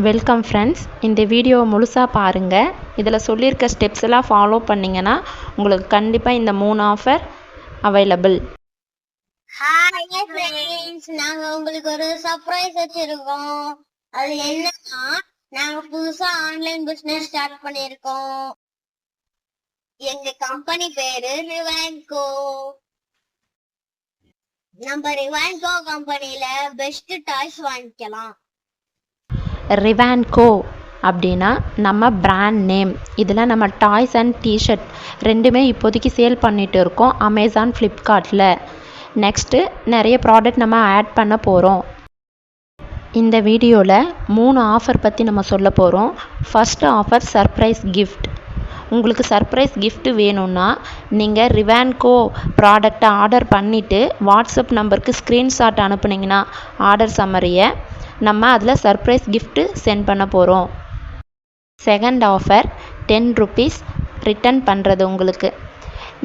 Welcome friends. இந்த வீடியோவை முழுசாக பாருங்கள். இதில் சொல்லியிருக்க ஸ்டெப்ஸ் எல்லாம் ஃபாலோ பண்ணிங்கன்னா உங்களுக்கு கண்டிப்பாக இந்த 3 ஆஃபர் அவைலபிள். ஹாய் ஃப்ரெண்ட்ஸ், நாங்கள் உங்களுக்கு ஒரு சர்ப்ரைஸ் வச்சுருக்கோம். அது என்னன்னா, நாங்கள் புதுசாக ஆன்லைன் பிஸ்னஸ் ஸ்டார்ட் பண்ணியிருக்கோம். எங்கள் கம்பெனி பேரு ரிவான்கோ. நம்ம ரிவான்கோ கம்பெனியில் பெஸ்ட் டாய்ஸ் வாங்கிக்கலாம். ரிவான்கோ அப்படின்னா நம்ம பிராண்ட் நேம். இதில் நம்ம டாய்ஸ் அண்ட் டிஷர்ட் ரெண்டுமே இப்போதைக்கு சேல் பண்ணிகிட்டு இருக்கோம் அமேசான், ஃப்ளிப்கார்ட்டில். நெக்ஸ்ட்டு நிறைய ப்ராடக்ட் நம்ம ஆட் பண்ண போகிறோம். இந்த வீடியோவில் 3 ஆஃபர் பற்றி நம்ம சொல்ல போகிறோம். First offer surprise gift. உங்களுக்கு சர்ப்ரைஸ் கிஃப்ட் வேணும்னா நீங்கள் ரிவான்கோ ப்ராடக்டை ஆர்டர் பண்ணிவிட்டு வாட்ஸ்அப் நம்பருக்கு ஸ்க்ரீன்ஷாட் அனுப்புனீங்கன்னா ஆர்டர் சம்மரியை நம்ம அதில் சர்ப்ரைஸ் கிஃப்ட்டு சென்ட் பண்ண போகிறோம். செகண்ட் ஆஃபர் 10 ருபீஸ் ரிட்டன் பண்ணுறது. உங்களுக்கு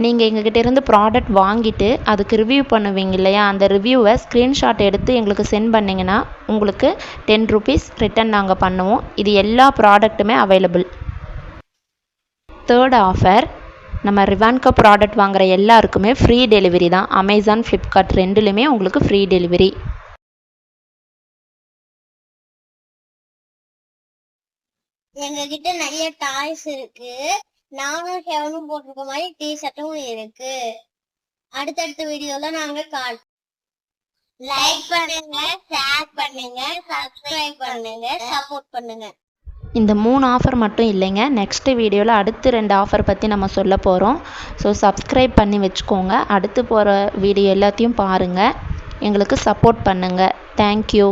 நீங்கள் எங்ககிட்ட இருந்து ப்ராடக்ட் வாங்கிட்டு அதுக்கு ரிவ்யூ பண்ணுவீங்க இல்லையா, அந்த ரிவ்யூவை ஸ்க்ரீன்ஷாட் எடுத்து எங்களுக்கு சென்ட் பண்ணிங்கன்னா உங்களுக்கு 10 ருபீஸ் ரிட்டன் நாங்கள் பண்ணுவோம். இது எல்லா ப்ராடக்ட்டுமே அவைலபிள். தேர்ட் ஆஃபர், நம்ம ரிவான்கோ ப்ராடக்ட் வாங்குகிற எல்லாருக்குமே ஃப்ரீ டெலிவரி தான். அமேசான், ஃப்ளிப்கார்ட் ரெண்டுலேயுமே உங்களுக்கு ஃப்ரீ டெலிவரி. எங்ககிட்ட நிறைய டாய்ஸ் இருக்கு. நானும் ஹெவனும் போட்டிருக்க மாதிரி டிஷர்ட்டும் இருக்கு. அடுத்தடுத்த வீடியோல நாங்க லைக் பண்ணுங்க, ஷேர் பண்ணுங்க, சப்ஸ்கிரைப் பண்ணுங்க, சப்போர்ட் பண்ணுங்க. இந்த 3 ஆஃபர் மட்டும் இல்லைங்க, நெக்ஸ்ட் வீடியோவில் அடுத்து 2 ஆஃபர் பற்றி நம்ம சொல்ல போகிறோம். ஸோ சப்ஸ்கிரைப் பண்ணி வச்சுக்கோங்க. அடுத்து போகிற வீடியோ எல்லாத்தையும் பாருங்கள், எங்களுக்கு சப்போர்ட் பண்ணுங்கள். தேங்க்யூ.